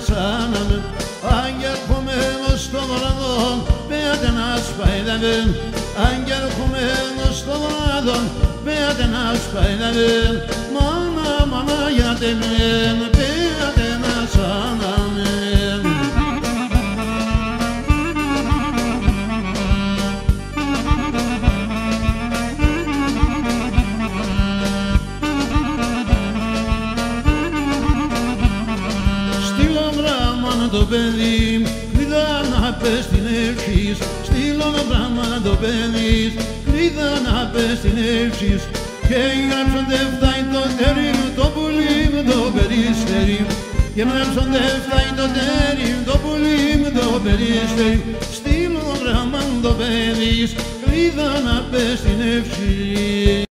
σάναμε Άγγελ χωμένος στο βραδόν πέτε να σπαϊδεύε Άγγελ χωμένος στο βραδόν πέτε να σπαϊδεύε Μάνα, μάνα γιατί μεν πέτε να σάναμε το παιδί, κλείδα να πες την ευχής στείλω το πράγμα το παιδί, κλείδα να πες την ευχής και γράψονται φτάει το τέρι το πουλί με το περιστέρι και γράψονται φτάει το τέρι το πουλί με το περιστέρι στείλω το πράγμα το παιδί, κλείδα να πες την ευχής